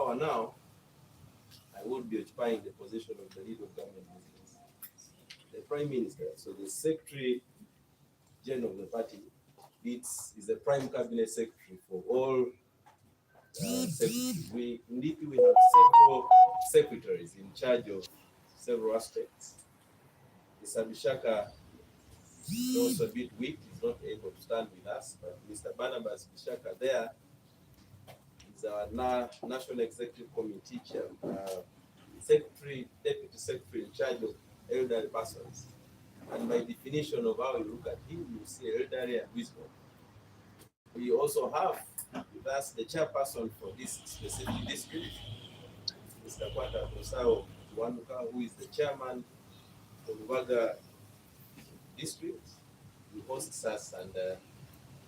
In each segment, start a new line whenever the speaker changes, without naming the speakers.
power now, I would be occupying the position of the leader of government business, the Prime Minister. So the Secretary General of the party is the Prime Cabinet Secretary for all secretaries. We have several secretaries in charge of several aspects. Mr. Bishaka is also a bit weak, he's not able to stand with us, but Mr. Barnabas Bishaka there is our National Executive Committee chair, secretary, deputy secretary in charge of elderly persons. And by definition of how you look at him, you see elderly and wisdom. We also have with us the chairperson for this specific district, Mr. Kwata Kosao Wanuka, who is the chairman of Lubaga district. He hosts us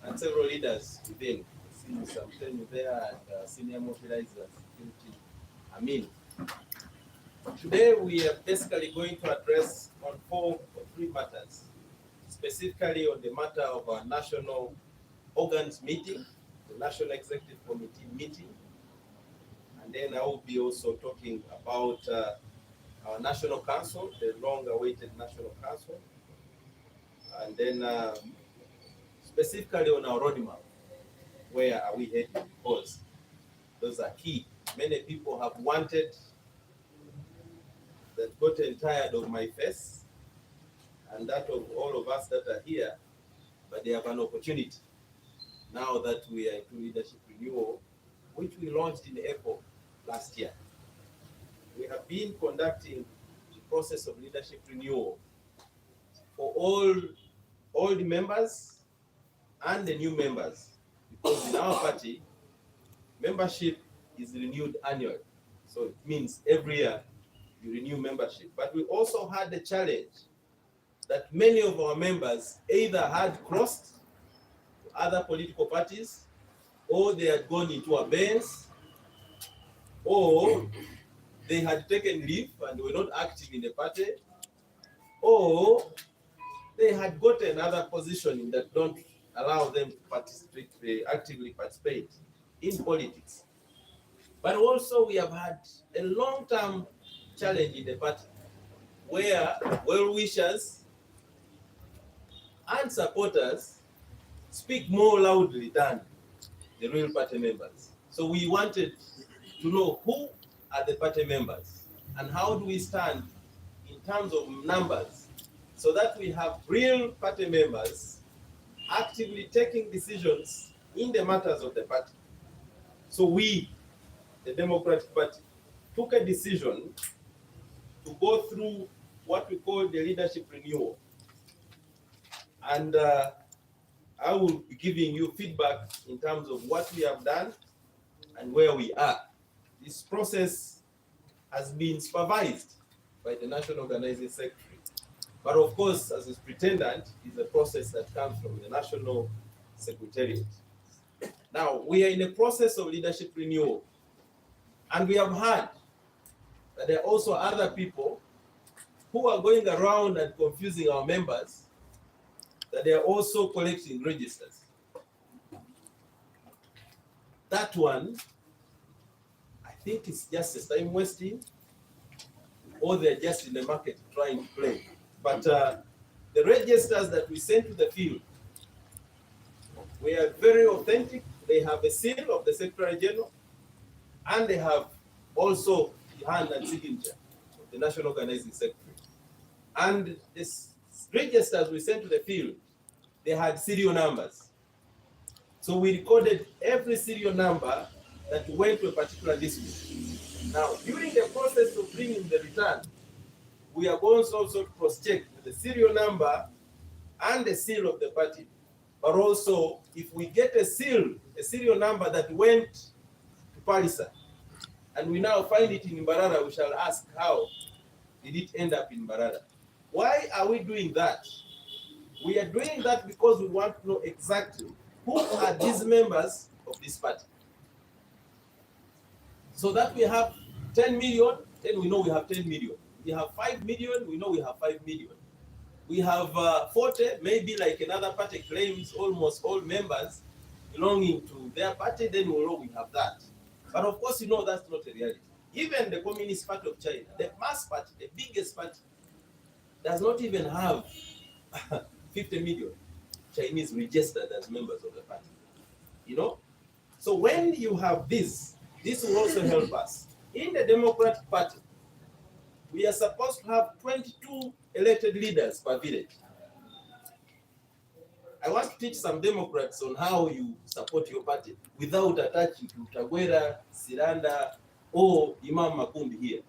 and several leaders within. Some there and senior mobilizer security. Today we are basically going to address on 4 or 3 matters, specifically on the matter of our national organs meeting, the National Executive Committee meeting, and then I will be also talking about our National Council, the long-awaited National Council, and then specifically on our roadmap, where are we heading, because those are key. Many people have wanted, that gotten tired of my face and that of all of us that are here, but they have an opportunity now that we are into leadership renewal, which we launched in April last year. We have been conducting the process of leadership renewal for all the members and the new members, because in our party, membership is renewed annually. So it means every year you renew membership. But we also had the challenge that many of our members either had crossed to other political parties, or they had gone into abeyance, or they had taken leave and were not active in the party, or they had gotten another position that don't allow them to actively participate in politics. But also we have had a long-term challenge in the party where well-wishers and supporters speak more loudly than the real party members. So we wanted to know who are the party members and how do we stand in terms of numbers, so that we have real party members actively taking decisions in the matters of the party. So we, the Democratic Party, took a decision to go through what we call the leadership renewal. And I will be giving you feedback in terms of what we have done and where we are. This process has been supervised by the National Organizing Secretary. But of course, as a pretendant, is a process that comes from the National Secretariat. Now, we are in a process of leadership renewal. And we have heard that there are also other people who are going around and confusing our members, that they are also collecting registers. That one, I think it's just a time wasting, or they're just in the market trying to play. But the registers that we sent to the field were very authentic. They have a seal of the Secretary General, and they have also the hand and signature of the National Organizing Secretary. And these registers we sent to the field, they had serial numbers. So we recorded every serial number that went to a particular district. Now, during the process of bringing the return, we are going to also cross-check the serial number and the seal of the party. But also, if we get a serial number that went to Palisa, and we now find it in Mbarara, we shall ask how did it end up in Mbarara? Why are we doing that? We are doing that because we want to know exactly who are these members of this party. So that we have 10 million, then we know we have 10 million. We have 5 million, we know we have 5 million. We have 40, maybe like another party claims almost all members belonging to their party, then we know we have that. But of course, you know that's not a reality. Even the Communist Party of China, the mass party, the biggest party, does not even have 50 million Chinese registered as members of the party. You know? So when you have this will also help us. In the Democratic Party, we are supposed to have 22 elected leaders per village. I want to teach some Democrats on how you support your party without attaching to Tagwera, Siranda, or Imam Makumbi here.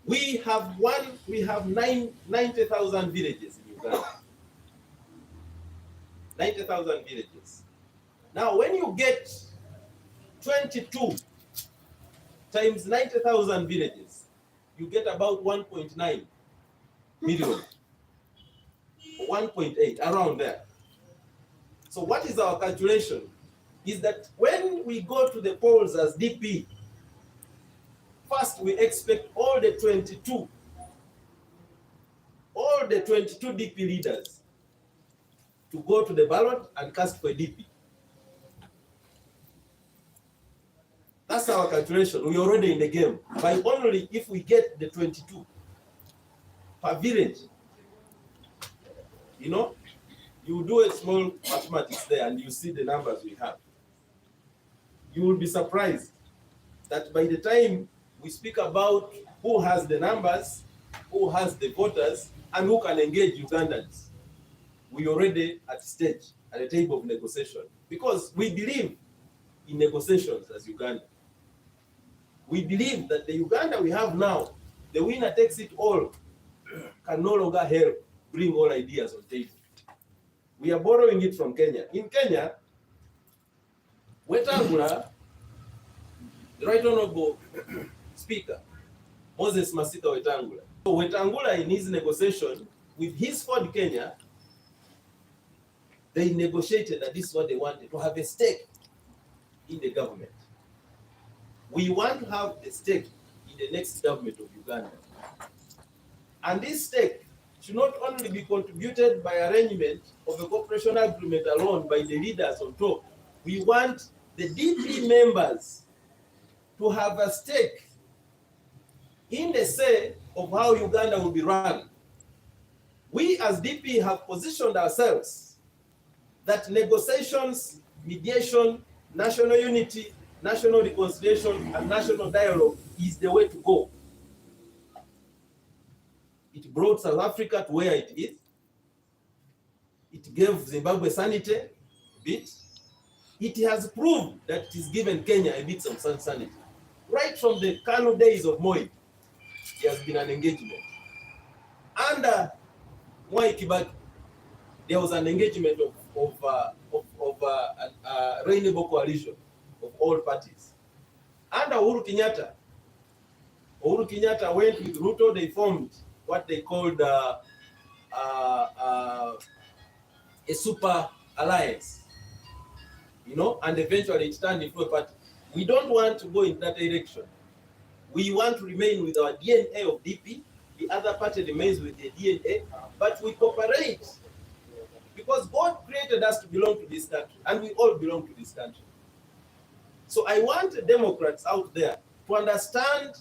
We have 90,000 villages in Uganda. 90,000 villages. Now, when you get 22 times 90,000 villages, you get about 1.9 million. 1.8, around there. So what is our calculation? Is that when we go to the polls as DP, first we expect all the 22 DP leaders to go to the ballot and cast for a DP. That's our calculation. We're already in the game. By only if we get the 22 per village, you know, you do a small mathematics there and you see the numbers we have. You will be surprised that by the time we speak about who has the numbers, who has the voters, and who can engage Ugandans, we already at stage, at the table of negotiation. Because we believe in negotiations as Uganda. We believe that the Uganda we have now, the winner takes it all, can no longer help bring all ideas on table. We are borrowing it from Kenya. In Kenya, Wetangula, the Right Honorable Speaker, Moses Masika Wetangula. So Wetangula, in his negotiation with his Ford Kenya, they negotiated that this is what they wanted, to have a stake in the government. We want to have a stake in the next government of Uganda. And this stake should not only be contributed by arrangement of a cooperation agreement alone by the leaders on top. We want the DP members to have a stake in the say of how Uganda will be run. We as DP have positioned ourselves that negotiations, mediation, national unity, national reconciliation, and national dialogue is the way to go. It brought South Africa to where it is. It gave Zimbabwe sanity a bit. It has proved that it has given Kenya a bit of sanity. Right from the KANU days of Moi, there has been an engagement. Under Mwai Kibaki, there was an engagement of a rainbow coalition of all parties. Under Uhuru Kenyatta went with Ruto, they formed what they called a super alliance, you know, and eventually it turned into a party. We don't want to go in that direction. We want to remain with our DNA of DP. The other party remains with the DNA, but we cooperate because God created us to belong to this country, and we all belong to this country. So I want the Democrats out there to understand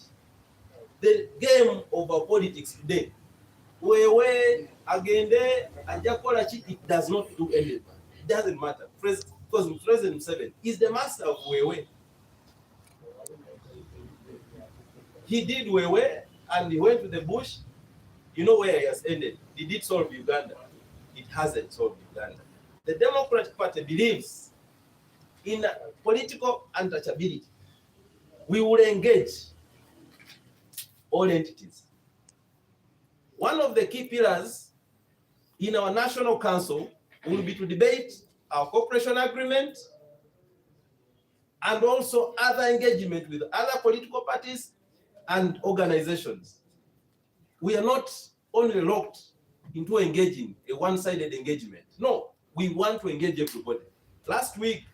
the game of our politics today. Wewe agende ajakola chi, it does not do anything. It doesn't matter. Because President Museveni is the master of wewe. He did wewe and he went to the bush. You know where he has ended. Did it solve Uganda? It hasn't solved Uganda. The Democratic Party believes in political untouchability. We will engage all entities. One of the key pillars in our National Council will be to debate our cooperation agreement and also other engagement with other political parties and organizations. We are not only locked into engaging a one-sided engagement. No, we want to engage everybody. Last week,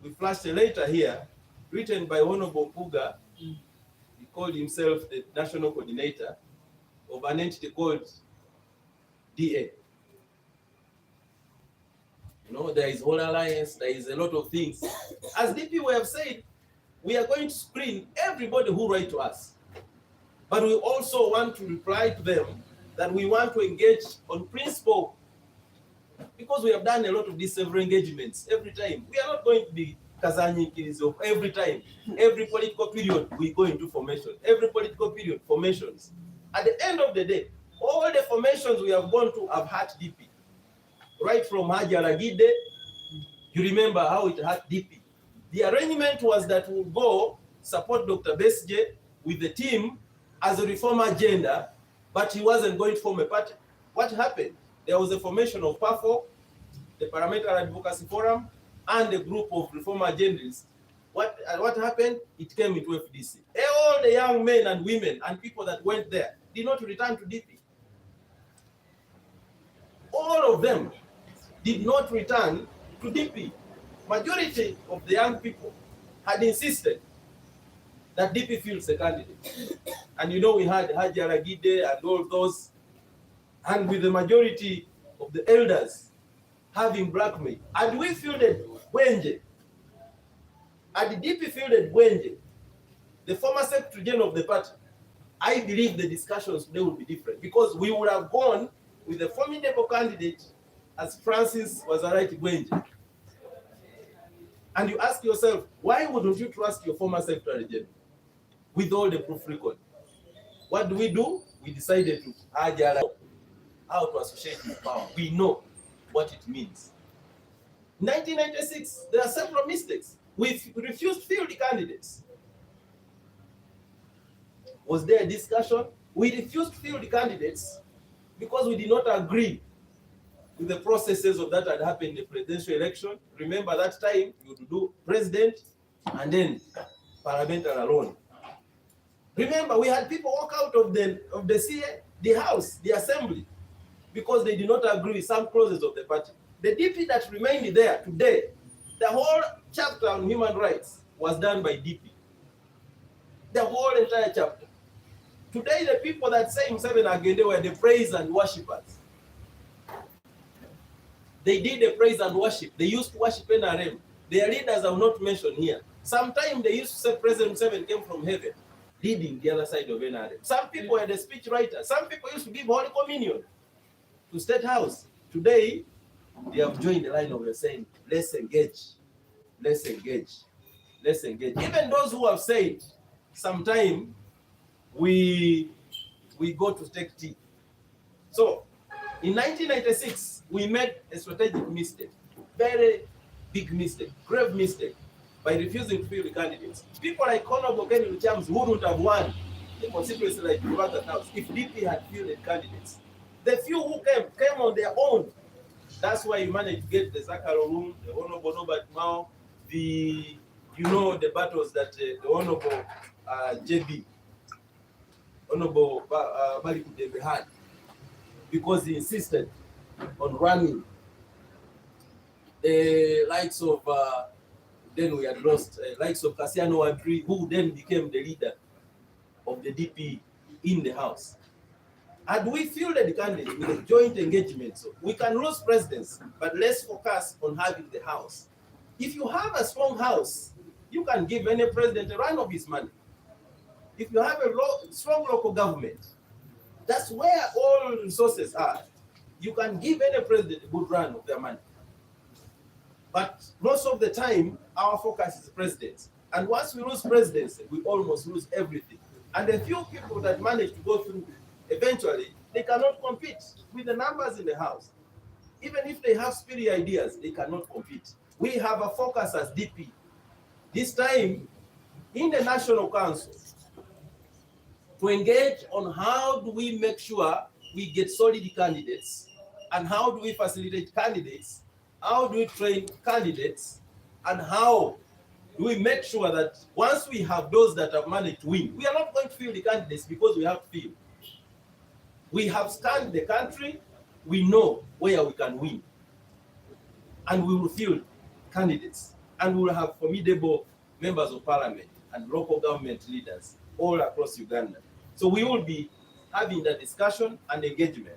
we flashed a letter here written by Honorable Puga. He called himself the national coordinator of an entity called DA. You know, there is Whole Alliance, there is a lot of things. As DP we have said, we are going to screen everybody who write to us. But we also want to reply to them that we want to engage on principle, because we have done a lot of these several engagements every time. We are not going to be Kazanyi Kirizo every time. Every political period, we go into formation. Every political period, formations. At the end of the day, all the formations we have gone to have had DP. Right from Haji Aragide, you remember how it had DP. The arrangement was that we'll go support Dr. Besigye with the team as a reform agenda, but he wasn't going to form a party. What happened? There was a formation of PAFO, the Parliamentary Advocacy Forum, and a group of reform agendas. What happened? It came into FDC. All the young men and women and people that went there did not return to DP. All of them did not return to DP. Majority of the young people had insisted that DP fields a candidate. And you know, we had Haji Aragide and all those, and with the majority of the elders having blackmail. And we fielded Bwenje. And the DP fielded Bwenje, the former Secretary General of the party. I believe the discussions today will be different, because we would have gone with a formidable candidate as Francis Wazaraiti Bwenje. And you ask yourself, why wouldn't you trust your former Secretary General with all the proof record? What do? We decided to how to associate with power. We know what it means. 1996, there are several mistakes. We refused field candidates. Was there a discussion? We refused field candidates because we did not agree with the processes of that had happened in the presidential election. Remember that time you would do president and then parliamentary alone. Remember, we had people walk out of the CA, the House, the Assembly, because they did not agree with some clauses of the party. The DP that remained there today, the whole chapter on human rights was done by DP. The whole entire chapter. Today, the people that say Museveni Agende were the praise and worshippers. They did the praise and worship. They used to worship NRM. Their leaders are not mentioned here. Sometimes they used to say President Museveni came from heaven, leading the other side of NRM. Some people were the speech writers. Some people used to give Holy Communion to State House. Today, they have joined the line of saying, let's engage, let's engage, let's engage. Even those who have said, sometime we go to take tea. So, in 1996, we made a strategic mistake, very big mistake, grave mistake, by refusing to field candidates. People like Honorable Kenny Luchams wouldn't have won the constituency like Uganda House if DP had fielded candidates. The few who came on their own. That's why you managed to get the Zakaro Room, the Honorable Norbert Mao, the battles that the Honorable JB, Honorable Bali Kudebe had, because he insisted on running. The likes of, then we had lost, likes of Cassiano Adri, who then became the leader of the DP in the House. Had we fielded the candidate with a joint engagement, so we can lose presidency, but let's focus on having the House. If you have a strong House, you can give any president a run of his money. If you have a strong local government, that's where all resources are. You can give any president a good run of their money. But most of the time, our focus is presidents. And once we lose presidency, we almost lose everything. And the few people that manage to go through, eventually, they cannot compete with the numbers in the House. Even if they have superior ideas, they cannot compete. We have a focus as DP. This time, in the National Council, to engage on how do we make sure we get solid candidates, and how do we facilitate candidates, how do we train candidates, and how do we make sure that once we have those that have managed to win, we are not going to field the candidates because we have to field. We have scanned the country, we know where we can win, and we will field candidates, and we will have formidable members of parliament and local government leaders all across Uganda. So we will be having that discussion and engagement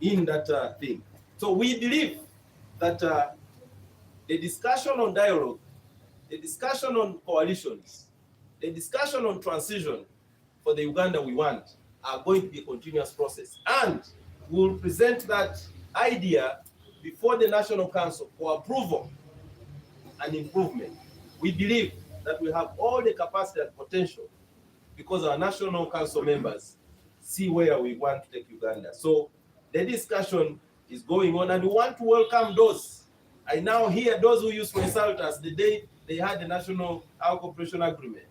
in that thing. So we believe that the discussion on dialogue the discussion on coalitions, the discussion on transition for the Uganda we want are going to be a continuous process. And we'll present that idea before the National Council for approval and improvement. We believe that we have all the capacity and potential because our National Council members see where we want to take Uganda. So the discussion is going on, and we want to welcome those. I now hear those who used to insult us the day they had the National Cooperation Agreement.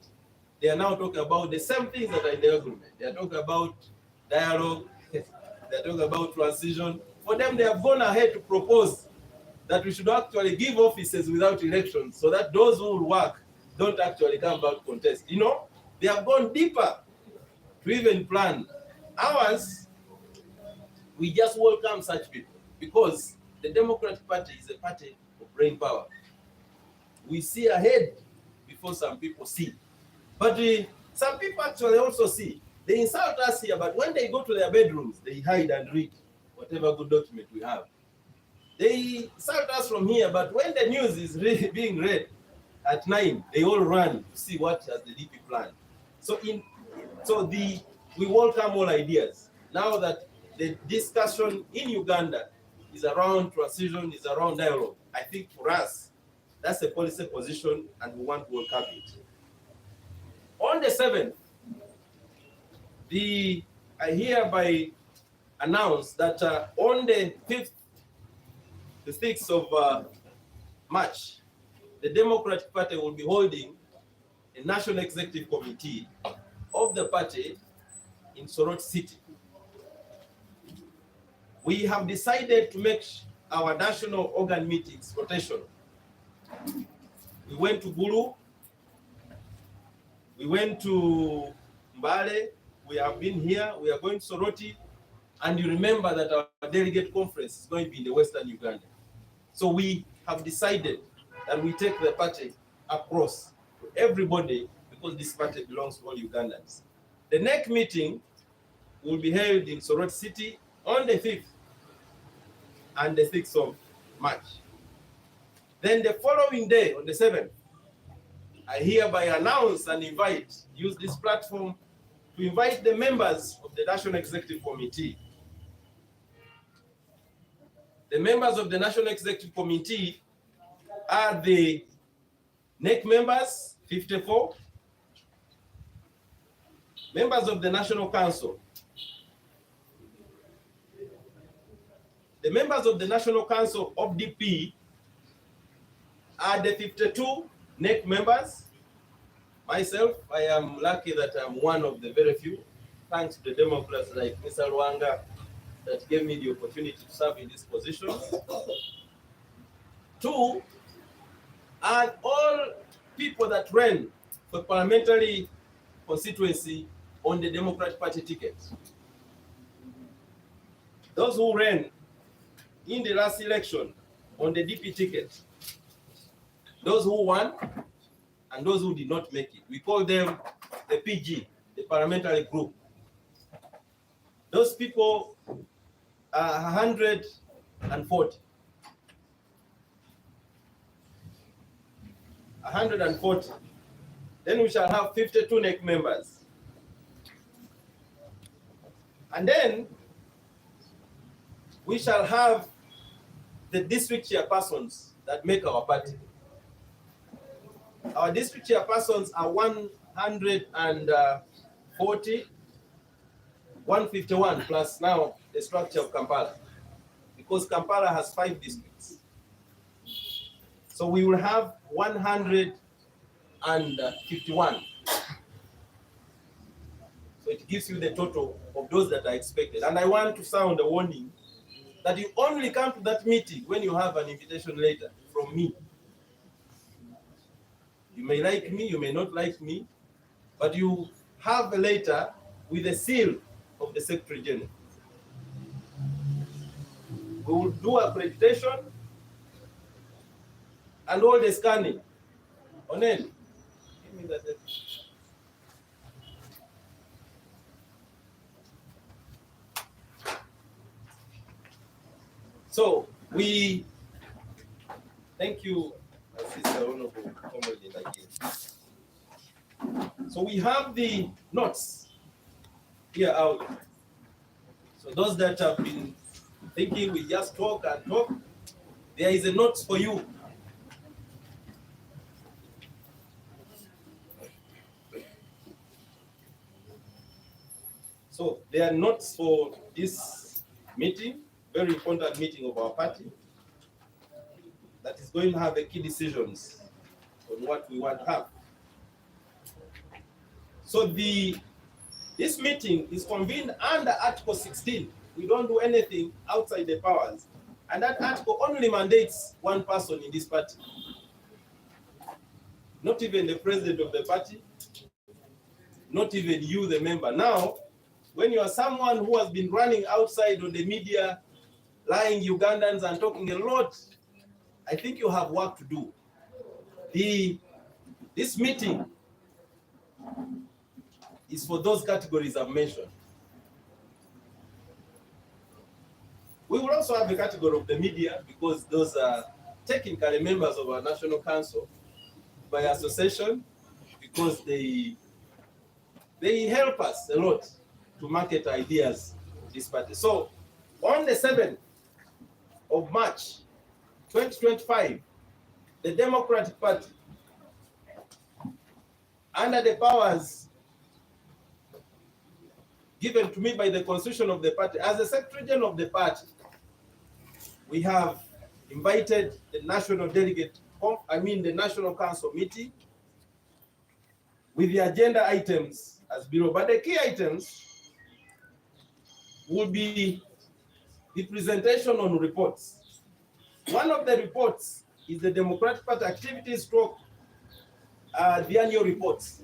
They are now talking about the same things that are in the agreement. They are talking about dialogue, they are talking about transition. For them, they have gone ahead to propose that we should actually give offices without elections so that those who will work don't actually come back to contest. You know, they have gone deeper to even plan. Ours, we just welcome such people because the Democratic Party is a party of brain power. We see ahead before some people see. But some people actually also see. They insult us here, but when they go to their bedrooms, they hide and read whatever good document we have. They insult us from here, but when the news is being read at 9, they all run to see what has the DP planned. So we welcome all ideas. Now that the discussion in Uganda is around transition, is around dialogue, I think for us, that's a policy position and we want to welcome it. On the 7th, I hereby announce that on the 6th of March, the Democratic Party will be holding a National Executive Committee of the party in Soroti City. We have decided to make our national organ meetings rotational. We went to Gulu, we went to Mbale, we have been here, we are going to Soroti, and you remember that our delegate conference is going to be in the Western Uganda. So we have decided that we take the party across to everybody because this party belongs to all Ugandans. The next meeting will be held in Soroti City on the 5th and the 6th of March. Then the following day, on the 7th, I hereby announce and use this platform to invite the members of the National Executive Committee. The members of the National Executive Committee are the NEC members, 54, members of the National Council. The members of the National Council of DP are the 52 NEC members. Myself, I am lucky that I'm one of the very few, thanks to the Democrats like Mr. Luanga that gave me the opportunity to serve in this position. 2 are all people that ran for parliamentary constituency on the Democratic Party ticket. Those who ran in the last election on the DP ticket, those who won and those who did not make it. We call them the PG, the parliamentary group. Those people are 140. 140. Then we shall have 52 NEC members. And then we shall have the district chairpersons that make our party. Our district chairpersons are 140, 151 plus now the structure of Kampala, because Kampala has 5 districts. So we will have 151. So it gives you the total of those that are expected. And I want to sound a warning that you only come to that meeting when you have an invitation letter from me. You may like me, you may not like me, but you have a letter with a seal of the Secretary General. We will do accreditation and all the scanning. Onel, give me that letter. So we thank you, Sister. the Honorable Comrade again. So we have the notes here out. So those that have been thinking we just talk and talk, there is a note for you. So there are notes for this meeting, very important meeting of our party that is going to have a key decisions on what we want to have. So this meeting is convened under Article 16. We don't do anything outside the powers. And that article only mandates one person in this party. Not even the president of the party, not even you, the member. Now, when you are someone who has been running outside on the media, lying Ugandans and talking a lot, I think you have work to do. This meeting is for those categories I've mentioned. We will also have a category of the media because those are technically members of our National Council by association, because they help us a lot to market ideas this party. So on the 7th of March 2025, the Democratic Party, under the powers given to me by the constitution of the party, as the Secretary General of the party, we have invited the National the National Council meeting with the agenda items as below. But the key items will be the presentation on reports. One of the reports is the Democratic Party activities stroke the annual reports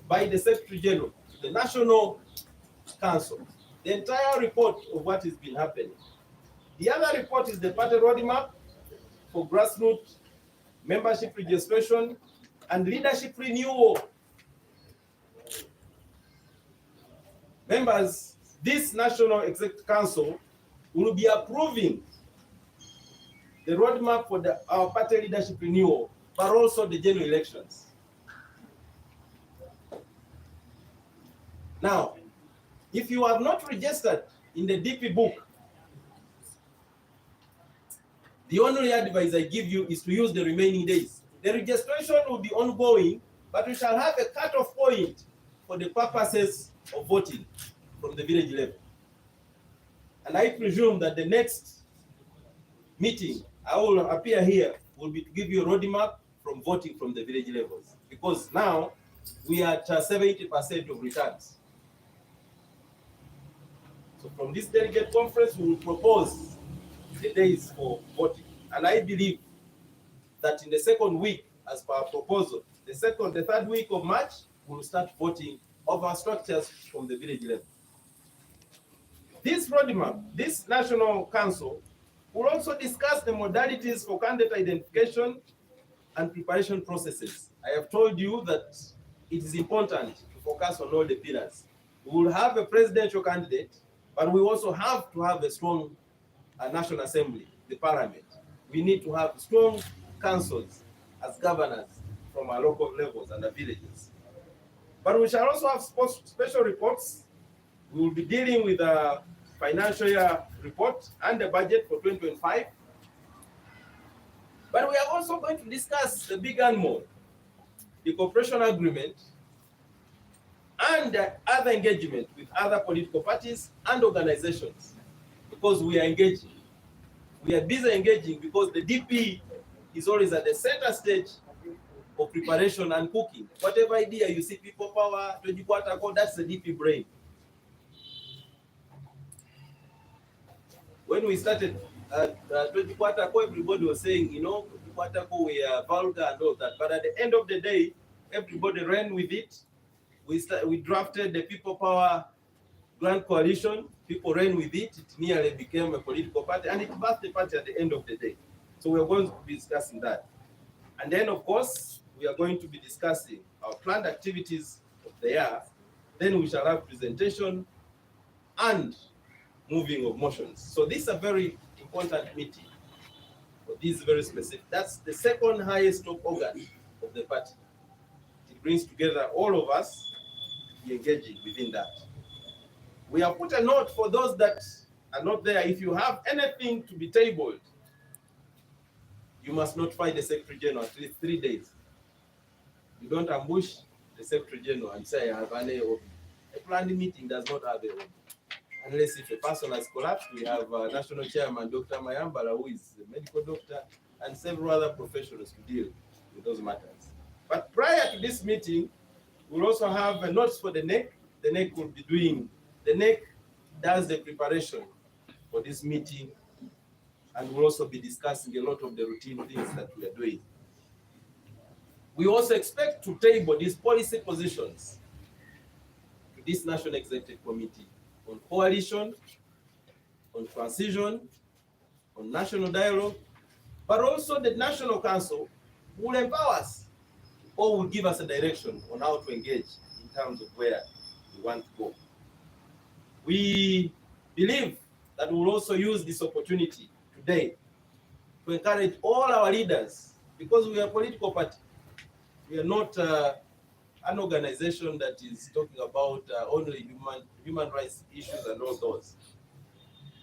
by the Secretary General, the National Council, the entire report of what has been happening. The other report is the party roadmap for grassroots membership registration and leadership renewal. Members, this National Executive Council will be approving the roadmap for our party leadership renewal, but also the general elections. Now, if you have not registered in the DP book, the only advice I give you is to use the remaining days. The registration will be ongoing, but we shall have a cut-off point for the purposes of voting from the village level. And I presume that the next meeting I will appear here will be to give you a roadmap from voting from the village levels, because now we are at 70% of returns. So from this delegate conference, we will propose the days for voting. And I believe that in the second week, as per our proposal, the third week of March, we will start voting of our structures from the village level. This roadmap, this National Council, will also discuss the modalities for candidate identification and preparation processes. I have told you that it is important to focus on all the pillars. We will have a presidential candidate, but we also have to have a strong National Assembly, the Parliament. We need to have strong councils as governors from our local levels and the villages. But we shall also have special reports. We will be dealing with a financial year report and the budget for 2025. But we are also going to discuss the big animal, the cooperation agreement, and other engagement with other political parties and organizations, because we are engaging. We are busy engaging because the DP is always at the center stage of preparation and cooking. Whatever idea you see, people power, that's the DP brain. When we started everybody was saying, we are vulgar and all that. But at the end of the day, everybody ran with it. We drafted the People Power Grand Coalition. People ran with it. It nearly became a political party, and it passed the party at the end of the day. So we're going to be discussing that. And then, of course, we are going to be discussing our planned activities of the year. Then we shall have presentation and moving of motions. So this is a very important meeting for this very specific. That's the second highest top organ of the party. It brings together all of us engaging within that. We have put a note for those that are not there. If you have anything to be tabled, you must notify the Secretary General at least 3 days. You don't ambush the Secretary General and say, I have an AOB. A planned meeting does not have AOB. Unless if a person has collapsed, we have National Chairman Dr. Mayambala, who is a medical doctor, and several other professionals to deal with those matters. But prior to this meeting, we'll also have a notes for the NEC. The NEC will be doing, the NEC does the preparation for this meeting, and we'll also be discussing a lot of the routine things that we are doing. We also expect to table these policy positions to this National Executive Committee on coalition, on transition, on national dialogue, but also the National Council will empower us or will give us a direction on how to engage in terms of where we want to go. We believe that we'll also use this opportunity today to encourage all our leaders, because we are a political party. We are not an organization that is talking about only human rights issues and all those.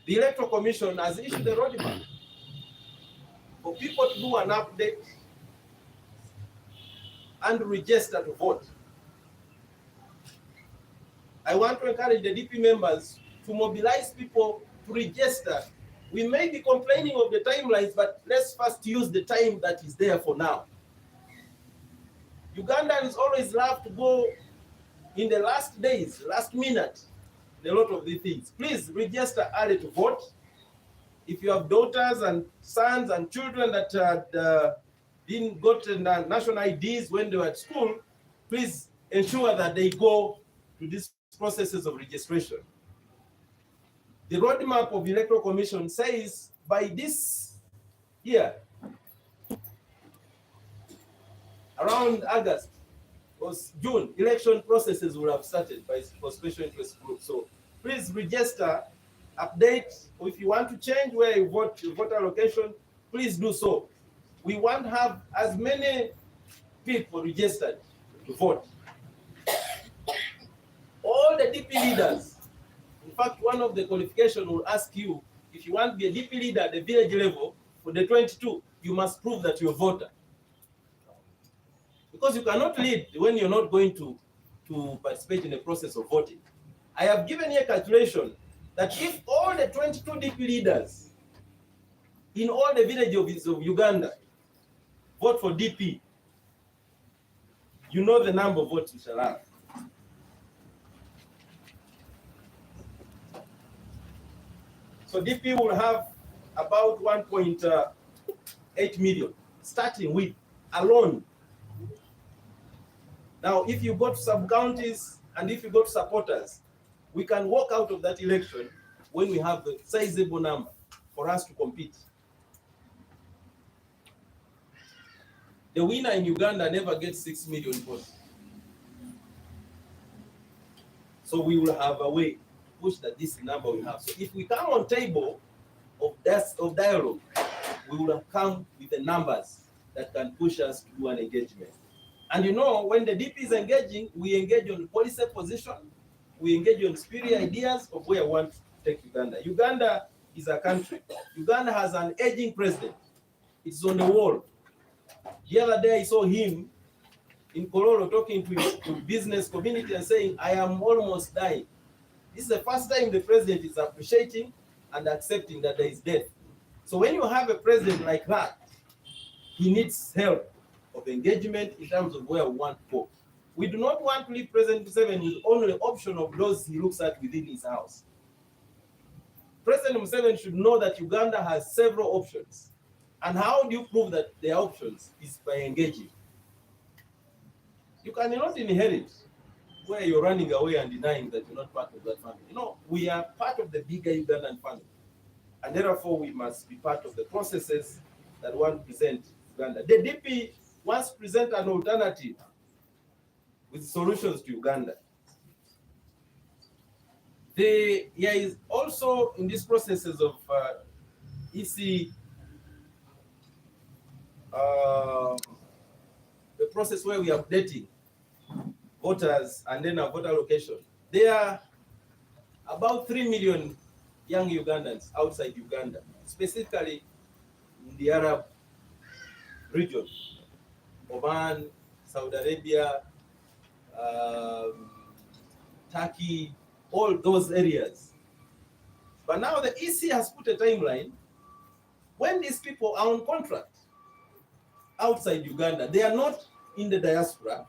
The Electoral Commission has issued a roadmap for people to do an update and register to vote. I want to encourage the DP members to mobilize people to register. We may be complaining of the timelines, but let's first use the time that is there for now. Ugandans always love to go in the last days, last minute, in a lot of these things. Please register early to vote. If you have daughters and sons and children that had didn't got national IDs when they were at school, please ensure that they go to these processes of registration. The roadmap of the Electoral Commission says by this year, around August or June, election processes will have started for special interest groups. So please register, update, or if you want to change where you vote, your voter location, please do so. We want to have as many people registered to vote. All the DP leaders, in fact, one of the qualifications will ask you, if you want to be a DP leader at the village level for the 22, you must prove that you're a voter. Because you cannot lead when you're not going to participate in the process of voting. I have given you a calculation that if all the 22 DP leaders in all the villages of Uganda vote for DP, you know the number of votes we shall have. So DP will have about 1.8 million, starting with alone. Now, if you go to sub-counties and if you go to supporters, we can walk out of that election when we have a sizable number for us to compete. The winner in Uganda never gets 6 million votes. So we will have a way to push that this number we have. So if we come on table of dialogue, we will have come with the numbers that can push us to do an engagement. And you know, when the DP is engaging, we engage on policy position, we engage on spirit ideas of where we want to take Uganda. Uganda is a country. Uganda has an aging president. It's on the wall. The other day I saw him in Kololo talking to business community and saying, I am almost dying. This is the first time the president is appreciating and accepting that there is death. So when you have a president like that, he needs help of engagement in terms of where we want to go. We do not want to leave President Museveni with only option of those he looks at within his house. President Museveni should know that Uganda has several options. And how do you prove that their options is by engaging? You cannot inherit where you're running away and denying that you're not part of that family. You know, we are part of the bigger Ugandan family. And therefore, we must be part of the processes that want to present Uganda. The DP wants to present an alternative with solutions to Uganda. There is also in these processes of EC the process where we are updating voters and then a voter location. There are about 3 million young Ugandans outside Uganda, specifically in the Arab region, Oman, Saudi Arabia, um, Turkey, all those areas. But now the EC has put a timeline when these people are on contract outside Uganda. They are not in the diaspora,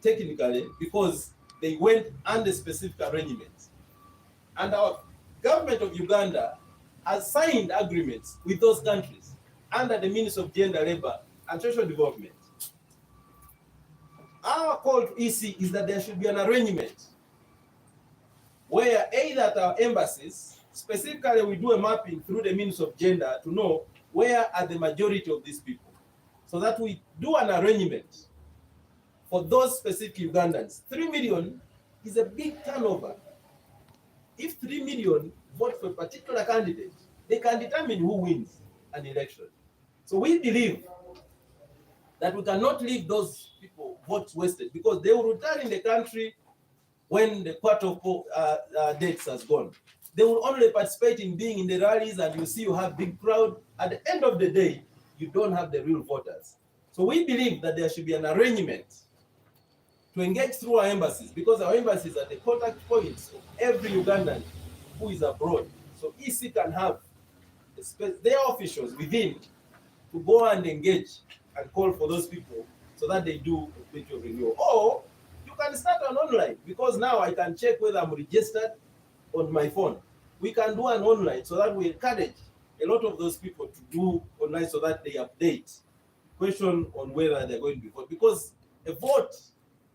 technically, because they went under specific arrangements. And our government of Uganda has signed agreements with those countries under the Ministry of Gender, Labor, and Social Development. Our call to EC is that there should be an arrangement where either at our embassies, specifically we do a mapping through the Ministry of Gender to know where are the majority of these people, so that we do an arrangement for those specific Ugandans. 3 million is a big turnover. If 3 million vote for a particular candidate, they can determine who wins an election. So we believe that we cannot leave those people votes wasted, because they will return in the country when the part of dates has gone. They will only participate in being in the rallies, and you see you have big crowd. At the end of the day, you don't have the real voters. So we believe that there should be an arrangement to engage through our embassies, because our embassies are the contact points of every Ugandan who is abroad. So EC can have their officials within to go and engage and call for those people so that they do a page of renewal. Or you can start an online, because now I can check whether I'm registered on my phone. We can do an online so that we encourage a lot of those people to do online so that they update question on whether they're going to vote. Because a vote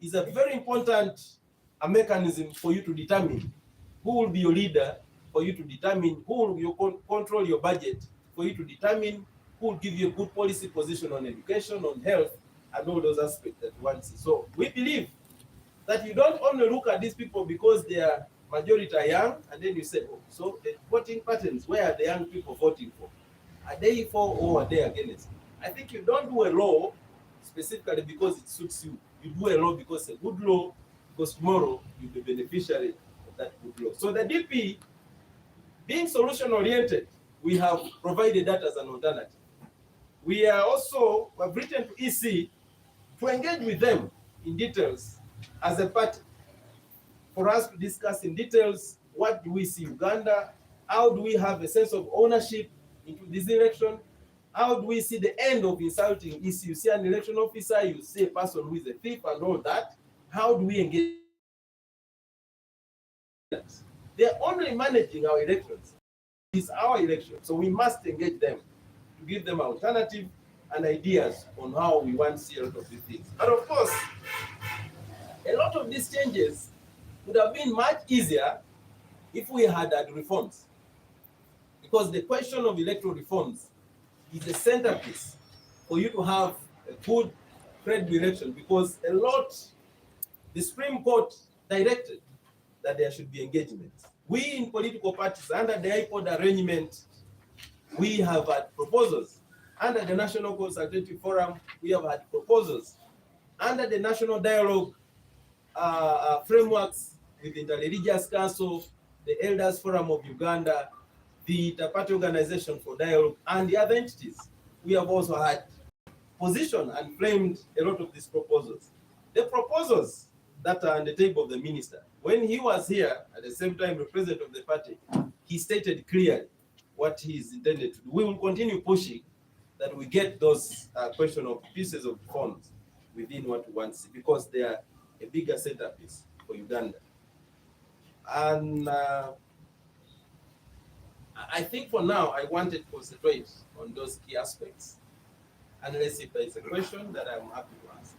is a very important mechanism for you to determine who will be your leader, for you to determine who will control your budget, for you to determine who will give you a good policy position on education, on health, and all those aspects that one sees. So we believe that you don't only look at these people because they are majority are young, and then you say, oh, so the voting patterns, where are the young people voting for? Are they for or are they against? I think you don't do a law specifically because it suits you. You do a law because it's a good law, because tomorrow you'll be beneficiary of that good law. So the DP, being solution oriented, we have provided that as an alternative. We have written to EC to engage with them in details as a party, for us to discuss in details what do we see Uganda, how do we have a sense of ownership into this election, how do we see the end of insulting EC. You see an election officer, you see a person who is a thief and all that. How do we engage? They're only managing our elections. It's our election, so we must engage them to give them alternative and ideas on how we want to see a lot of these things. And of course, a lot of these changes would have been much easier if we had reforms, because the question of electoral reforms is the centerpiece for you to have a good, credible election, because the Supreme Court directed that there should be engagement. We in political parties, under the IPOD arrangement, we have had proposals. Under the National Consultative Forum, we have had proposals. Under the National Dialogue frameworks with the Interreligious Council, the Elders Forum of Uganda, the Interparty Organization for Dialogue, and the other entities, we have also had position and framed a lot of these proposals. The proposals that are on the table of the minister, when he was here, at the same time, the president of the party, he stated clearly what he is intended to do. We will continue pushing that we get those question of pieces of reforms within what we want to see, because they are a bigger centerpiece for Uganda. And I think for now, I wanted to concentrate on those key aspects. Unless if there is a question that I'm happy to answer.